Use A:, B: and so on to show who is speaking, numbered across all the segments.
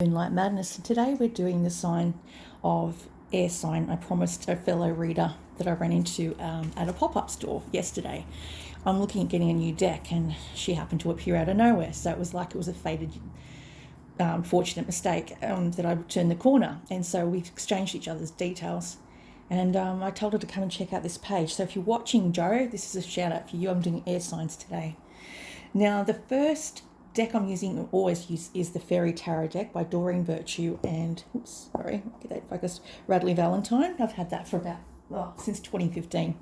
A: Moonlight Madness, and today we're doing the sign of air sign. I promised a fellow reader that I ran into at a pop-up store yesterday. I'm looking at getting a new deck, and she happened to appear out of nowhere, so it was a fated fortunate mistake that I turned the corner, and so we've exchanged each other's details, and I told her to come and check out this page. So if you're watching, Joe, this is a shout out for you. I'm doing air signs today. Now, the first deck I'm using, always use, is the Fairy Tarot deck by Doreen Virtue and, get that focused, Radley Valentine. I've had that for since 2015.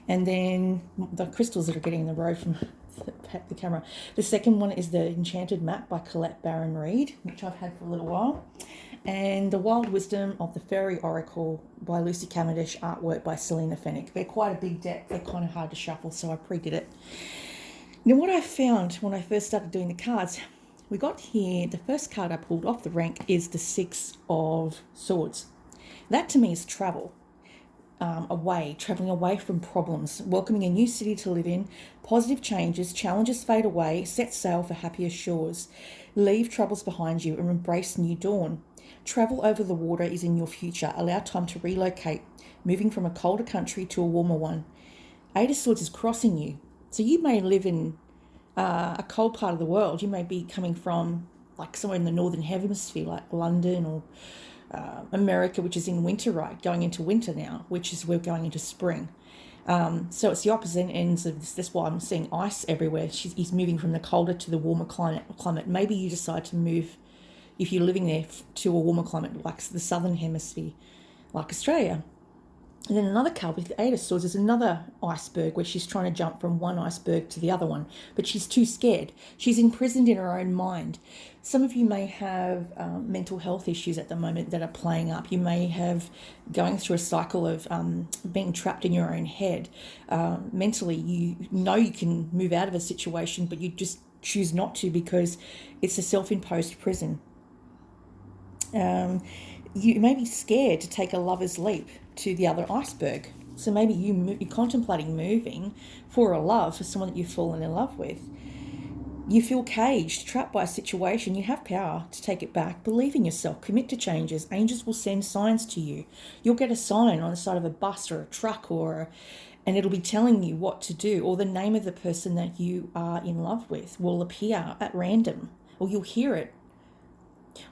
A: And then the crystals that are getting in the road from the camera. The second one is the Enchanted Map by Colette Baron Reid, which I've had for a little while. And the Wild Wisdom of the Fairy Oracle by Lucy Cavendish, artwork by Selena Fennick. They're quite a big deck. They're kind of hard to shuffle, so I pre-did it. Now, what I found when I first started doing the cards, we got here, the first card I pulled off the rank is the Six of Swords. That to me is travel, traveling away from problems, welcoming a new city to live in, positive changes, challenges fade away, set sail for happier shores, leave troubles behind you and embrace new dawn. Travel over the water is in your future, allow time to relocate, moving from a colder country to a warmer one. Eight of Swords is crossing you. So you may live in a cold part of the world. You may be coming from like somewhere in the northern hemisphere, like London or America, which is in winter, right? Going into winter now, which is we're going into spring. So it's the opposite ends of this. That's why I'm seeing ice everywhere. He's moving from the colder to the warmer climate. Maybe you decide to move, if you're living there, to a warmer climate like the southern hemisphere, like Australia. And then another card with the Eight of Swords is another iceberg where she's trying to jump from one iceberg to the other one, but she's too scared. She's imprisoned in her own mind. Some of you may have mental health issues at the moment that are playing up. You may have going through a cycle of being trapped in your own head. Mentally, you know you can move out of a situation, but you just choose not to because it's a self-imposed prison. You may be scared to take a lover's leap to the other iceberg. So maybe you're contemplating moving for a love, for someone that you've fallen in love with. You feel caged, trapped by a situation. You have power to take it back. Believe in yourself. Commit to changes. Angels will send signs to you. You'll get a sign on the side of a bus or a truck and it'll be telling you what to do, or the name of the person that you are in love with will appear at random, or you'll hear it.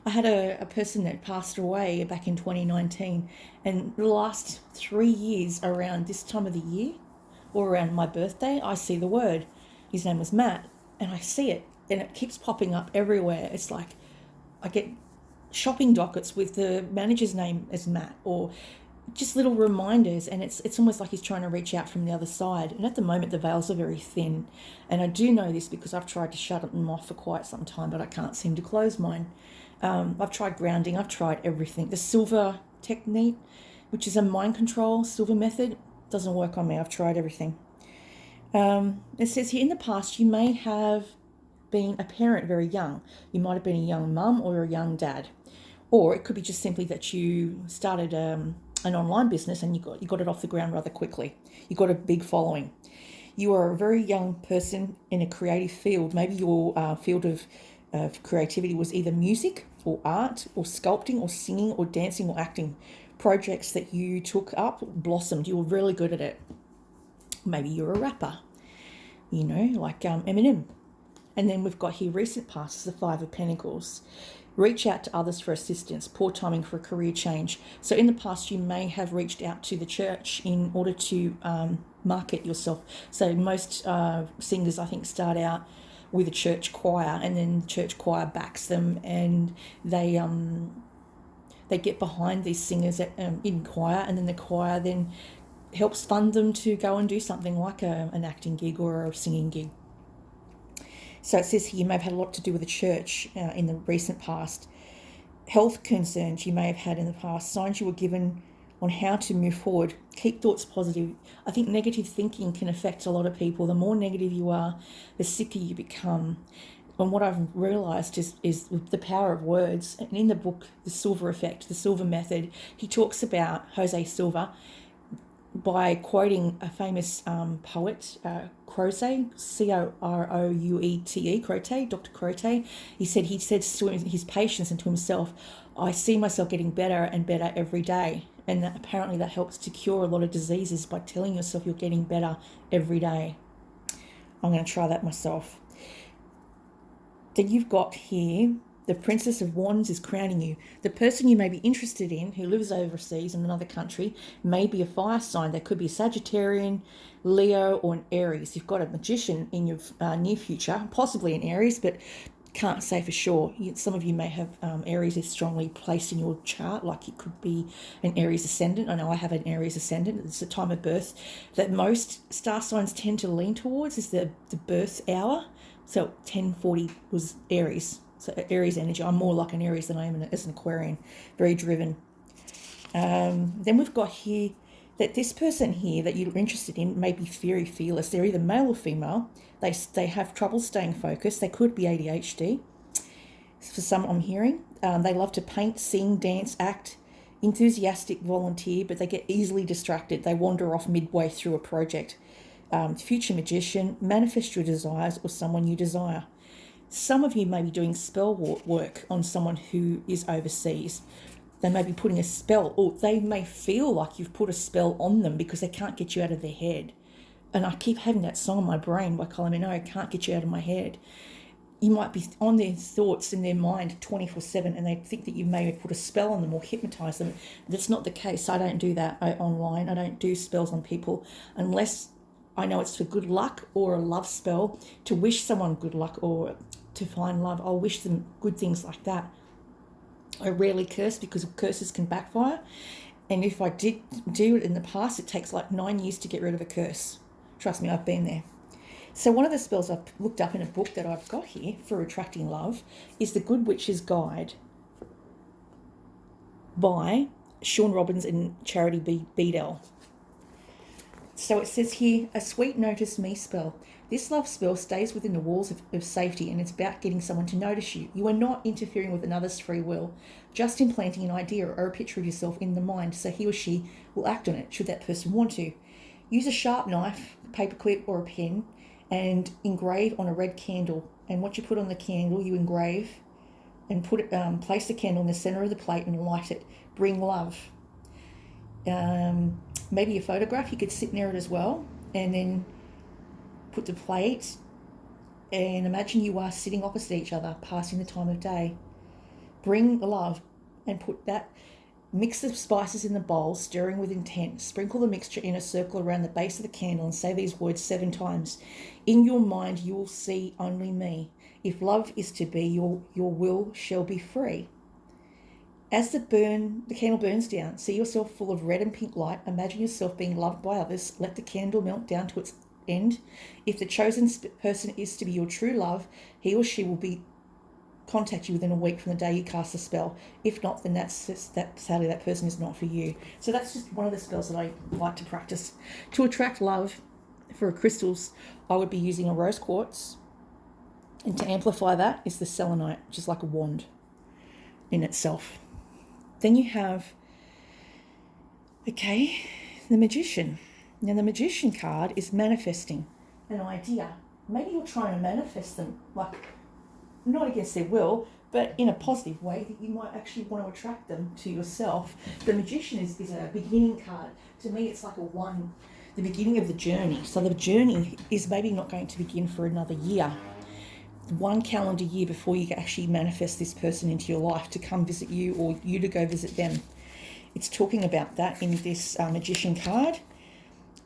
A: I had a person that passed away back in 2019, and the last 3 years around this time of the year or around my birthday, I see the word. His name was Matt, and I see it, and it keeps popping up everywhere. It's like I get shopping dockets with the manager's name as Matt, or just little reminders, and it's almost like he's trying to reach out from the other side. And at the moment, the veils are very thin, and I do know this because I've tried to shut them off for quite some time, but I can't seem to close mine. I've tried grounding, I've tried everything. The silver technique, which is a mind control silver method, doesn't work on me. I've tried everything. It says here, in the past, you may have been a parent very young. You might have been a young mum or a young dad. Or it could be just simply that you started an online business and you got it off the ground rather quickly. You got a big following. You are a very young person in a creative field. Maybe your field of creativity was either music or art or sculpting or singing or dancing or acting. Projects that you took up blossomed. You were really good at it. Maybe you're a rapper, like Eminem. And then we've got here recent past is the Five of Pentacles. Reach out to others for assistance. Poor timing for a career change. So in the past, you may have reached out to the church in order to market yourself. So most singers, I think, start out with a church choir, and then the church choir backs them, and they get behind these singers in choir, and then the choir then helps fund them to go and do something like an acting gig or a singing gig. So it says here you may have had a lot to do with the church in the recent past. Health concerns you may have had in the past. Signs you were given on how to move forward. Keep thoughts positive. I think negative thinking can affect a lot of people. The more negative you are, the sicker you become. And what I've realised is the power of words. And in the book, The Silver Effect, The Silver Method, he talks about Jose Silva. by quoting a famous poet, Croce, Coroute, Crote, Dr. Crote. He said to his patients and to himself, I see myself getting better and better every day. And apparently that helps to cure a lot of diseases by telling yourself you're getting better every day. I'm going to try that myself. Then you've got here, the Princess of Wands is crowning you. The person you may be interested in who lives overseas in another country may be a fire sign. They could be a Sagittarian, Leo, or an Aries. You've got a Magician in your near future, possibly an Aries, but can't say for sure. Some of you may have Aries is strongly placed in your chart, like it could be an Aries ascendant. I know I have an Aries ascendant. It's the time of birth that most star signs tend to lean towards, is the birth hour. So 1040 was Aries. So Aries energy. I'm more like an Aries than I am as an Aquarian. Very driven. Then we've got here that this person here that you're interested in may be very fearless. They're either male or female. They have trouble staying focused. They could be ADHD. For some, I'm hearing. They love to paint, sing, dance, act. Enthusiastic volunteer, but they get easily distracted. They wander off midway through a project. Future magician, manifest your desires or someone you desire. Some of you may be doing spell work on someone who is overseas. They may be putting a spell, or they may feel like you've put a spell on them because they can't get you out of their head. And I keep having that song in my brain by Kylie Minogue, Can't Get You Out of My Head. You might be on their thoughts in their mind 24/7 and they think that you may have put a spell on them or hypnotize them. That's not the case. I don't do that online. I don't do spells on people unless I know it's for good luck or a love spell to wish someone good luck or to find love. I'll wish them good things like that. I rarely curse because curses can backfire. And if I did do it in the past, it takes like 9 years to get rid of a curse. Trust me, I've been there. So one of the spells I've looked up in a book that I've got here for attracting love is The Good Witch's Guide by Sean Robbins and Charity Beadell. So it says here, a sweet notice me spell. This love spell stays within the walls of safety and it's about getting someone to notice you. You are not interfering with another's free will, just implanting an idea or a picture of yourself in the mind so he or she will act on it should that person want to. Use a sharp knife, paperclip or a pen and engrave on a red candle. And what you put on the candle, you engrave and place the candle in the center of the plate and light it. Bring love. Maybe a photograph, you could sit near it as well, and then put the plate and imagine you are sitting opposite each other, passing the time of day. Bring the love and put that, mix the spices in the bowl, stirring with intent. Sprinkle the mixture in a circle around the base of the candle and say these words 7 times. In your mind, you will see only me. If love is to be, your will shall be free. As the candle burns down, see yourself full of red and pink light. Imagine yourself being loved by others. Let the candle melt down to its end. If the chosen person is to be your true love, he or she will contact you within a week from the day you cast the spell. If not, then sadly that person is not for you. So that's just one of the spells that I like to practice. To attract love for crystals, I would be using a rose quartz. And to amplify that is the selenite, which is like a wand in itself. Then you have, the Magician. Now the Magician card is manifesting an idea. Maybe you're trying to manifest them, like not against their will, but in a positive way that you might actually want to attract them to yourself. The Magician is a beginning card. To me, it's like the beginning of the journey. So the journey is maybe not going to begin for another year. 1 calendar year before you actually manifest this person into your life to come visit you or you to go visit them. It's talking about that in this Magician card.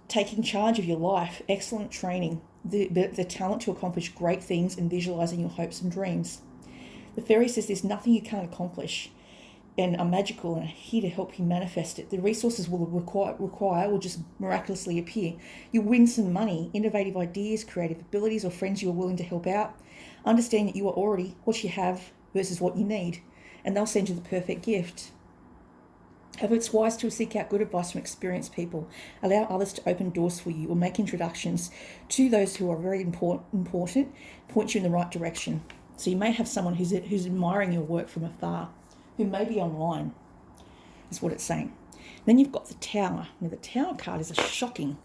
A: Taking charge of your life, excellent training, the talent to accomplish great things and visualizing your hopes and dreams. The fairy says there's nothing you can't accomplish and are magical and are here to help you manifest it. The resources will will just miraculously appear. You'll win some money, innovative ideas, creative abilities, or friends you are willing to help out. Understand that you are already what you have versus what you need, and they'll send you the perfect gift. However, it's wise to seek out good advice from experienced people. Allow others to open doors for you or make introductions to those who are very important, point you in the right direction. So you may have someone who's admiring your work from afar, who may be online, is what it's saying. Then you've got the Tower. Now, the Tower card is a shocking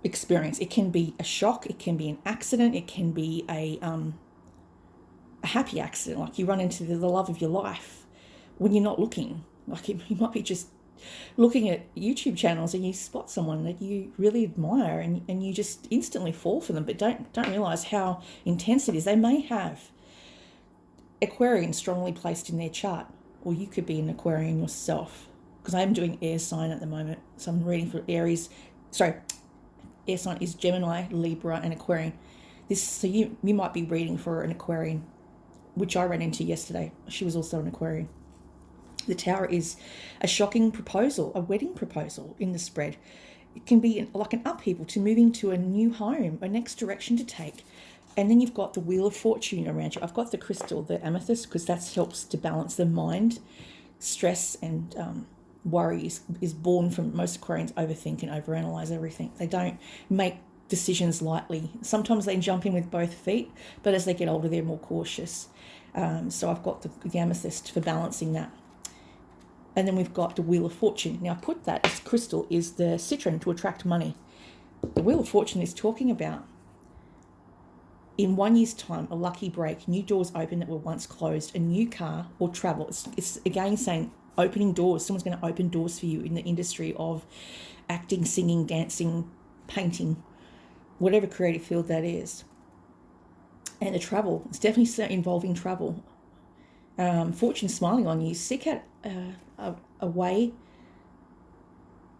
A: experience. It can be a shock. It can be an accident. It can be a happy accident, like you run into the love of your life when you're not looking. Like you might be just looking at YouTube channels and you spot someone that you really admire and you just instantly fall for them, but don't realize how intense it is. They may have Aquarian strongly placed in their chart, or you could be an Aquarian yourself, because I'm doing air sign at the moment. So I'm reading for Aries. Sorry, air sign is Gemini, Libra, and Aquarian. So you might be reading for an Aquarian, which I ran into yesterday. She was also an Aquarian. The Tower is a shocking proposal, a wedding proposal in the spread. It can be like an upheaval to moving to a new home, a next direction to take. And then you've got the Wheel of Fortune around you. I've got the crystal, the amethyst, because that helps to balance the mind. Stress and worry is born from most Aquarians overthink and overanalyze everything. They don't make decisions lightly. Sometimes they jump in with both feet, but as they get older, they're more cautious. So I've got the amethyst for balancing that. And then we've got the Wheel of Fortune. Now, I put that as crystal is the citron to attract money. The Wheel of Fortune is talking about, in 1 year's time, a lucky break, new doors open that were once closed, a new car or travel. It's again saying opening doors. Someone's going to open doors for you in the industry of acting, singing, dancing, painting, whatever creative field that is. And the travel, it's definitely involving travel. Fortune smiling on you. Seek out a way,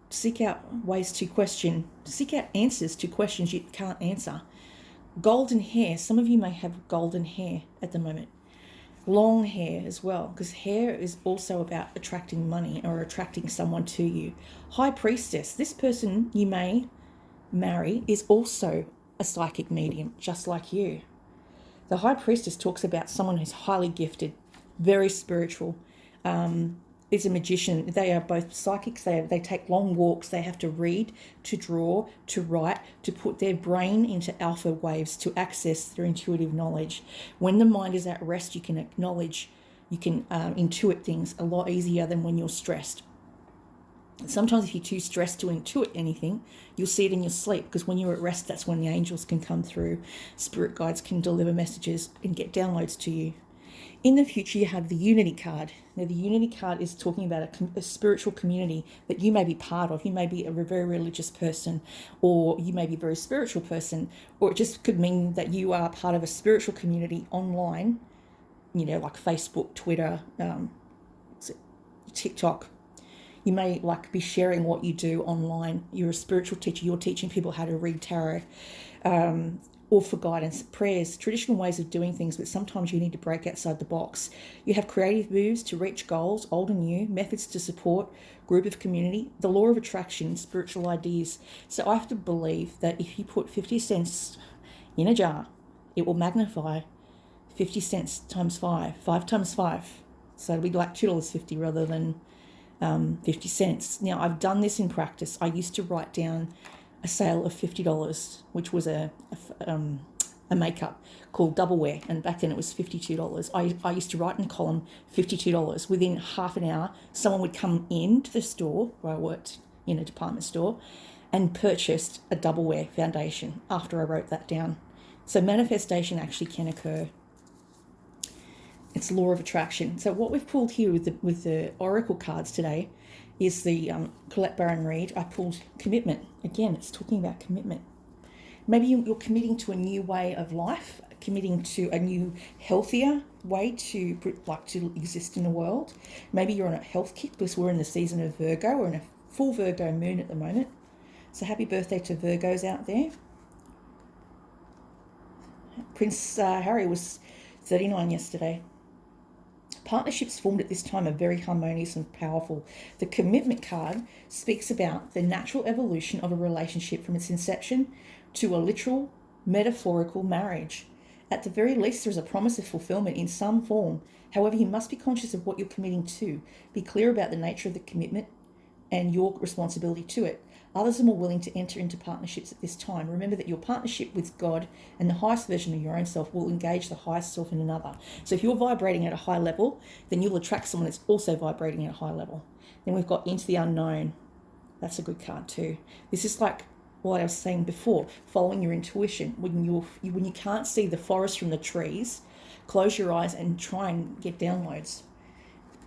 A: seek out ways to question, seek out answers to questions you can't answer. Golden hair. Some of you may have golden hair at the moment. Long hair as well, because hair is also about attracting money or attracting someone to you. High Priestess. This person you may marry is also a psychic medium, just like you. The High Priestess talks about someone who's highly gifted, very spiritual, is a magician. They are both psychics. They take long walks. They have to read, to draw, to write, to put their brain into alpha waves to access their intuitive knowledge. When the mind is at rest, you can acknowledge, you can intuit things a lot easier than when you're stressed. Sometimes if you're too stressed to intuit anything, you'll see it in your sleep, because when you're at rest, that's when the angels can come through. Spirit guides can deliver messages and get downloads to you. In the future, you have the Unity card. Now, the Unity card is talking about a spiritual community that you may be part of. You may be a very religious person, or you may be a very spiritual person, or it just could mean that you are part of a spiritual community online, like Facebook, Twitter, TikTok. You may be sharing what you do online. You're a spiritual teacher. You're teaching people how to read tarot, or for guidance, prayers, traditional ways of doing things, but sometimes you need to break outside the box. You have creative moves to reach goals, old and new, methods to support, group of community, the law of attraction, spiritual ideas. So I have to believe that if you put 50 cents in a jar, it will magnify 50 cents times 5, 5 times 5. So it'll be like $2.50 rather than 50 cents. Now, I've done this in practice. I used to write down a sale of $50, which was a makeup called Double Wear, and back then it was $52. I used to write in a column $52. Within half an hour, someone would come into the store where I worked in a department store and purchased a Double Wear foundation after I wrote that down. So manifestation actually can occur. It's law of attraction. So what we've pulled here with the oracle cards today is the Colette Baron Reid. I pulled commitment. Again, it's talking about commitment. Maybe you're committing to a new way of life, committing to a new, healthier way to exist in the world. Maybe you're on a health kick because we're in the season of Virgo. We're in a full Virgo moon at the moment. So happy birthday to Virgos out there. Prince Harry was 39 yesterday. Partnerships formed at this time are very harmonious and powerful. The commitment card speaks about the natural evolution of a relationship from its inception to a literal, metaphorical marriage. At the very least, there is a promise of fulfillment in some form. However, you must be conscious of what you're committing to. Be clear about the nature of the commitment and your responsibility to it. Others are more willing to enter into partnerships at this time. Remember that your partnership with God and the highest version of your own self will engage the highest self in another. So if you're vibrating at a high level, then you'll attract someone that's also vibrating at a high level. Then we've got into the unknown. That's a good card too. This is like what I was saying before, following your intuition. When you can't see the forest from the trees, close your eyes and try and get downloads.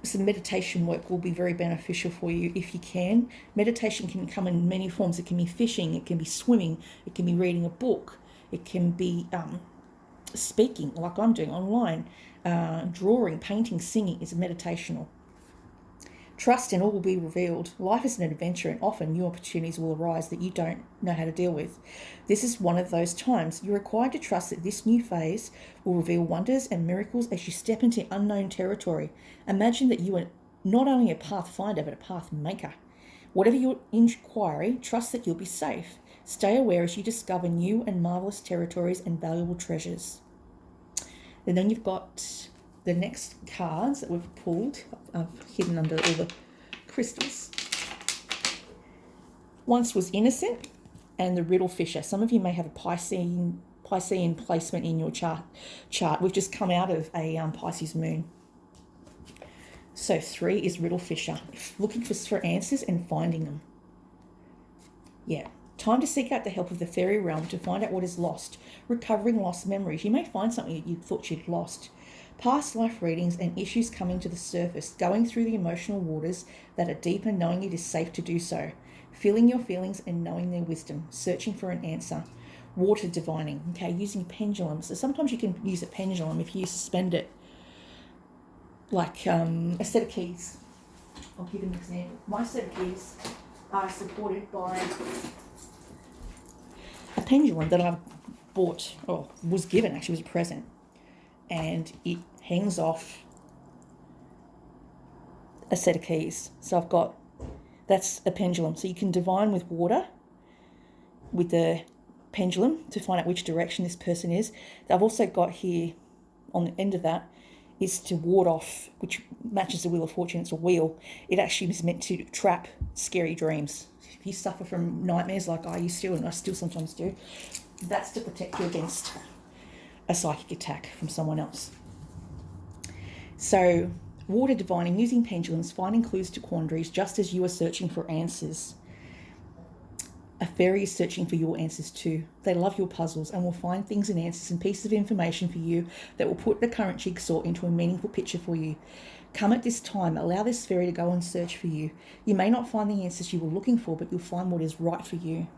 A: Some meditation work will be very beneficial for you if you can. Meditation can come in many forms. It can be fishing, it can be swimming, it can be reading a book, it can be speaking like I'm doing online, drawing, painting, singing is meditational. Trust and all will be revealed. Life is an adventure and often new opportunities will arise that you don't know how to deal with. This is one of those times. You're required to trust that this new phase will reveal wonders and miracles as you step into unknown territory. Imagine that you are not only a pathfinder but a path maker. Whatever your inquiry, trust that you'll be safe. Stay aware as you discover new and marvelous territories and valuable treasures. And then you've got the next cards that we've pulled. I've hidden under all the crystals. Once was Innocent and the Riddle Fisher. Some of you may have a Piscean placement in your chart. We've just come out of a Pisces moon. So 3 is Riddle Fisher, looking for answers and finding them. Yeah. Time to seek out the help of the fairy realm to find out what is lost. Recovering lost memories. You may find something that you thought you'd lost. Past life readings and issues coming to the surface. Going through the emotional waters that are deeper, knowing it is safe to do so. Feeling your feelings and knowing their wisdom. Searching for an answer. Water divining. Okay, using pendulums. So sometimes you can use a pendulum if you suspend it. Like a set of keys. I'll give an example. My set of keys are supported by a pendulum that I bought, or was given, actually, was a present. And it hangs off a set of keys. So that's a pendulum. So you can divine with water, with the pendulum, to find out which direction this person is. I've also got here, on the end of that, is to ward off, which matches the Wheel of Fortune. It's a wheel. It actually is meant to trap scary dreams. If you suffer from nightmares like I used to, and I still sometimes do, that's to protect you against a psychic attack from someone else. So, water divining, using pendulums, finding clues to quandaries just as you are searching for answers. A fairy is searching for your answers too. They love your puzzles and will find things and answers and pieces of information for you that will put the current jigsaw into a meaningful picture for you. Come at this time, allow this fairy to go and search for you. You may not find the answers you were looking for, but you'll find what is right for you.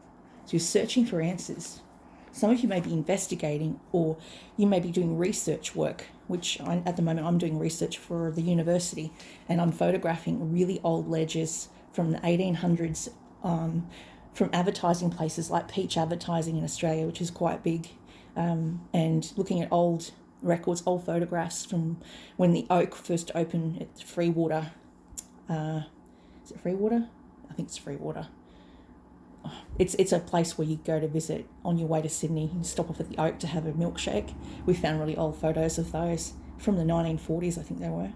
A: So you're searching for answers. Some of you may be investigating, or you may be doing research work, which at the moment I'm doing research for the university, and I'm photographing really old ledgers from the 1800s, from advertising places like Peach Advertising in Australia, which is quite big, and looking at old records, old photographs from when the Oak first opened at Freewater. Is it Freewater? I think it's Freewater. It's a place where you go to visit on your way to Sydney. You stop off at the Oak to have a milkshake. We found really old photos of those from the 1940s, I think they were.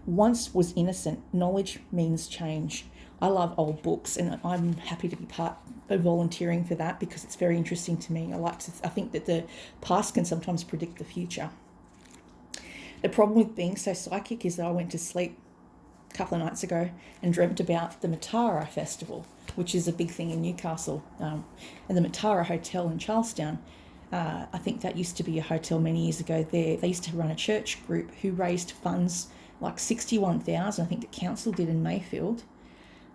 A: Once was Innocent. Knowledge means change. I love old books, and I'm happy to be part of volunteering for that because it's very interesting to me. I think that the past can sometimes predict the future. The problem with being so psychic is that I went to sleep a couple of nights ago and dreamt about the Matara Festival, which is a big thing in Newcastle, and the Matara Hotel in Charlestown. I think that used to be a hotel many years ago there. They used to run a church group who raised funds like 61,000, I think the council did in Mayfield,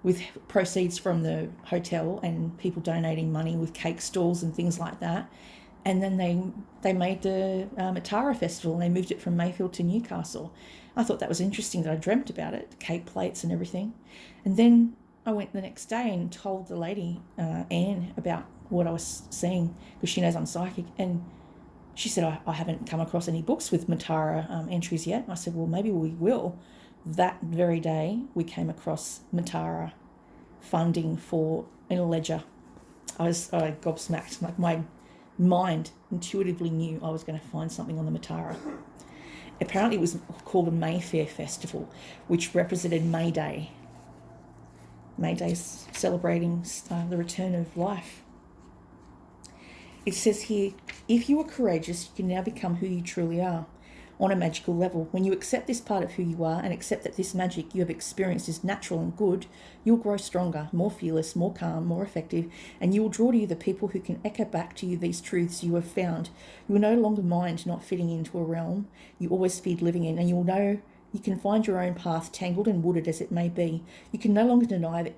A: with proceeds from the hotel and people donating money with cake stalls and things like that. And then they made the Matara Festival, and they moved it from Mayfield to Newcastle. I thought that was interesting that I dreamt about it, the cake plates and everything. And then I went the next day and told the lady, Anne, about what I was seeing, because she knows I'm psychic. And she said, I haven't come across any books with Matara entries yet. And I said, well, maybe we will. That very day, we came across Matara funding in a ledger. I gobsmacked. Like, my mind intuitively knew I was going to find something on the Matara. Apparently it was called a Mayfair Festival, which represented May Day. May Day's celebrating the return of life. It says here, if you are courageous, you can now become who you truly are on a magical level. When you accept this part of who you are and accept that this magic you have experienced is natural and good, you'll grow stronger, more fearless, more calm, more effective, and you will draw to you the people who can echo back to you these truths you have found. You will no longer mind not fitting into a realm you always feared living in, and you will know you can find your own path, tangled and wooded as it may be. You can no longer deny that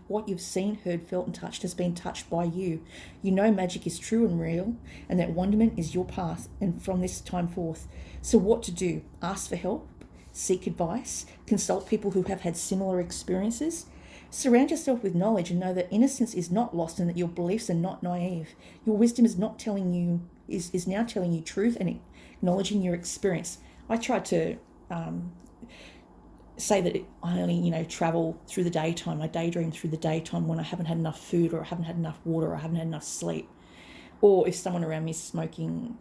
A: what you've seen, heard, felt, and touched has been touched by you. You know magic is true and real, and that wonderment is your path, and from this time forth. So what to do? Ask for help, seek advice, consult people who have had similar experiences. Surround yourself with knowledge and know that innocence is not lost and that your beliefs are not naive. Your wisdom is not telling you is now telling you truth and acknowledging your experience. I tried to say that I only, travel through the daytime. I daydream through the daytime when I haven't had enough food or I haven't had enough water or I haven't had enough sleep. Or if someone around me is smoking